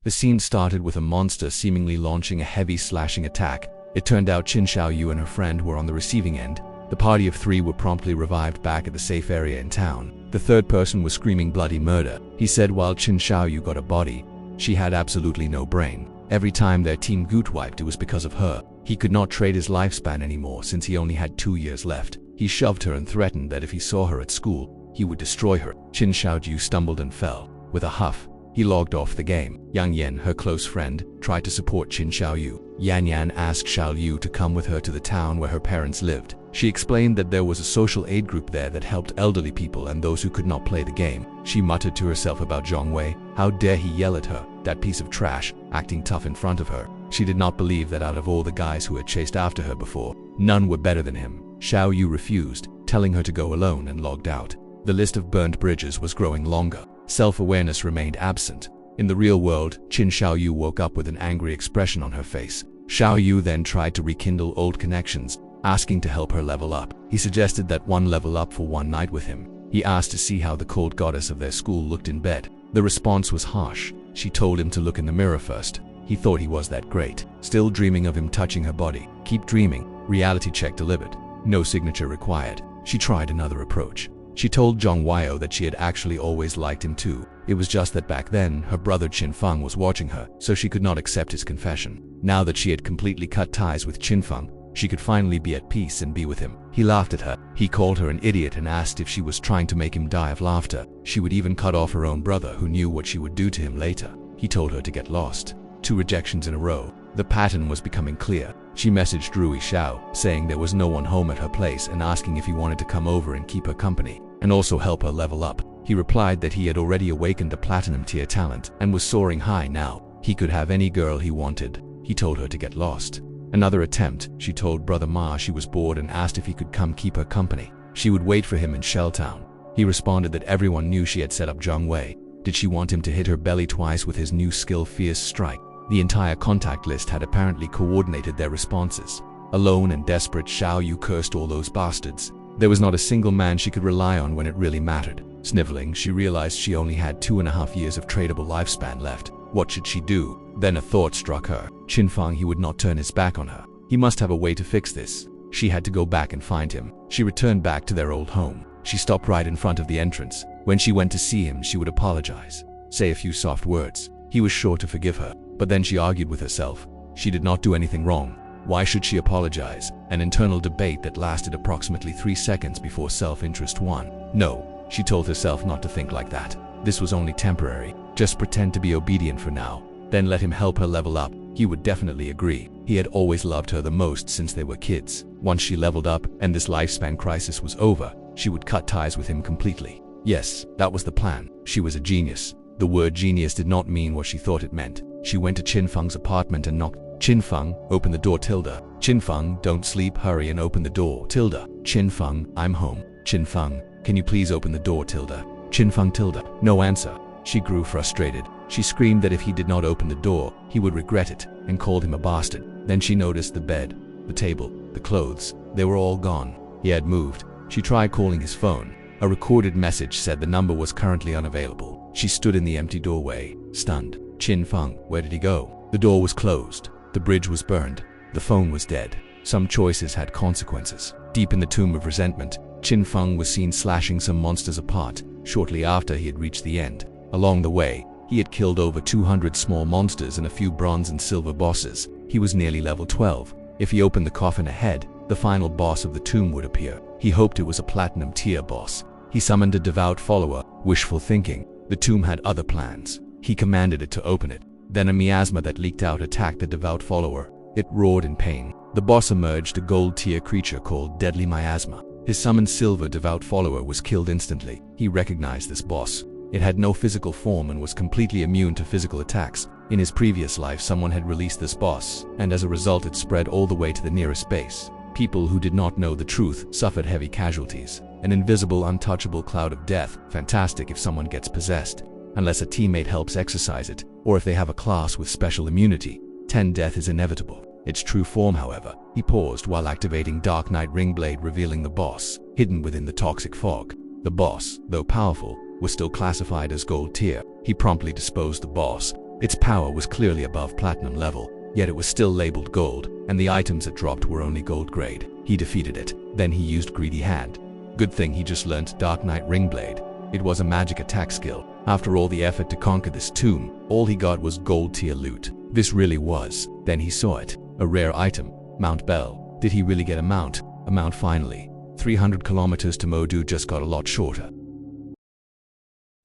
The scene started with a monster seemingly launching a heavy slashing attack. It turned out Qin Xiaoyou and her friend were on the receiving end. The party of 3 were promptly revived back at the safe area in town. The third person was screaming bloody murder. He said while Qin Xiaoyou got a body, she had absolutely no brain. Every time their team got wiped, it was because of her. He could not trade his lifespan anymore since he only had 2 years left. He shoved her and threatened that if he saw her at school, he would destroy her. Qin Xiaoyou stumbled and fell. With a huff, he logged off the game. Yang Yan, her close friend, tried to support Qin Xiaoyou. Yan Yan asked Xiaoyou to come with her to the town where her parents lived. She explained that there was a social aid group there that helped elderly people and those who could not play the game. She muttered to herself about Zhong Wei. How dare he yell at her, that piece of trash, acting tough in front of her. She did not believe that out of all the guys who had chased after her before, none were better than him. Xiaoyou refused, telling her to go alone, and logged out. The list of burnt bridges was growing longer. Self-awareness remained absent. In the real world, Qin Xiaoyou woke up with an angry expression on her face. Xiaoyou then tried to rekindle old connections, asking to help her level up. He suggested that one level up for one night with him. He asked to see how the cold goddess of their school looked in bed. The response was harsh. She told him to look in the mirror first. He thought he was that great. Still dreaming of him touching her body. Keep dreaming. Reality check delivered. No signature required. She tried another approach. She told Zhong Wei that she had actually always liked him too. It was just that back then, her brother Qin Feng was watching her, so she could not accept his confession. Now that she had completely cut ties with Qin Feng, she could finally be at peace and be with him. He laughed at her. He called her an idiot and asked if she was trying to make him die of laughter. She would even cut off her own brother, who knew what she would do to him later. He told her to get lost. 2 rejections in a row. The pattern was becoming clear. She messaged Rui Xiao, saying there was no one home at her place and asking if he wanted to come over and keep her company, and also help her level up. He replied that he had already awakened a platinum tier talent and was soaring high now. He could have any girl he wanted. He told her to get lost. Another attempt. She told Brother Ma she was bored and asked if he could come keep her company. She would wait for him in Shelltown. He responded that everyone knew she had set up Zhong Wei. Did she want him to hit her belly twice with his new skill Fierce Strike? The entire contact list had apparently coordinated their responses. Alone and desperate, Xiaoyou cursed all those bastards. There was not a single man she could rely on when it really mattered. Sniveling, she realized she only had 2.5 years of tradable lifespan left. What should she do? Then a thought struck her. Qin Feng, he would not turn his back on her. He must have a way to fix this. She had to go back and find him. She returned back to their old home. She stopped right in front of the entrance. When she went to see him, she would apologize, say a few soft words. He was sure to forgive her. But then she argued with herself. She did not do anything wrong. Why should she apologize? An internal debate that lasted approximately 3 seconds before self-interest won. No, she told herself not to think like that. This was only temporary. Just pretend to be obedient for now. Then let him help her level up. He would definitely agree. He had always loved her the most since they were kids. Once she leveled up and this lifespan crisis was over, she would cut ties with him completely. Yes, that was the plan. She was a genius. The word genius did not mean what she thought it meant. She went to Qin Feng's apartment and knocked. Qin Feng, open the door, tilde. Qin Feng, don't sleep, hurry and open the door, tilde. Qin Feng, I'm home. Qin Feng, can you please open the door, tilde. Qin Feng, tilde. No answer. She grew frustrated. She screamed that if he did not open the door, he would regret it, and called him a bastard. Then she noticed the bed, the table, the clothes. They were all gone. He had moved. She tried calling his phone. A recorded message said the number was currently unavailable. She stood in the empty doorway, stunned. Qin Feng, where did he go? The door was closed. The bridge was burned. The phone was dead. Some choices had consequences. Deep in the tomb of resentment, Qin Feng was seen slashing some monsters apart. Shortly after he had reached the end. Along the way, he had killed over 200 small monsters and a few bronze and silver bosses. He was nearly level 12. If he opened the coffin ahead, the final boss of the tomb would appear. He hoped it was a platinum tier boss. He summoned a devout follower. Wishful thinking. The tomb had other plans. He commanded it to open it. Then a miasma that leaked out attacked the devout follower. It roared in pain. The boss emerged, a gold-tier creature called Deadly Miasma. His summoned silver devout follower was killed instantly. He recognized this boss. It had no physical form and was completely immune to physical attacks. In his previous life, someone had released this boss, and as a result it spread all the way to the nearest base. People who did not know the truth suffered heavy casualties. An invisible, untouchable cloud of death. Fantastic if someone gets possessed. Unless a teammate helps exorcise it, or if they have a class with special immunity. 10 death is inevitable. Its true form, however. He paused while activating Dark Knight Ringblade, revealing the boss, hidden within the toxic fog. The boss, though powerful, was still classified as gold tier. He promptly disposed the boss, Its power was clearly above platinum level, yet it was still labeled gold, and the items it dropped were only gold grade. He defeated it. Then he used Greedy Hand. Good thing he just learnt Dark Knight Ringblade. It was a magic attack skill. After all the effort to conquer this tomb, all he got was gold tier loot. This really was. Then he saw it. A rare item. Mount Bell. Did he really get a mount? A mount finally. 300 kilometers to Modu just got a lot shorter.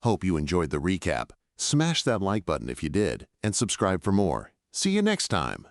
Hope you enjoyed the recap. Smash that like button if you did, and subscribe for more. See you next time.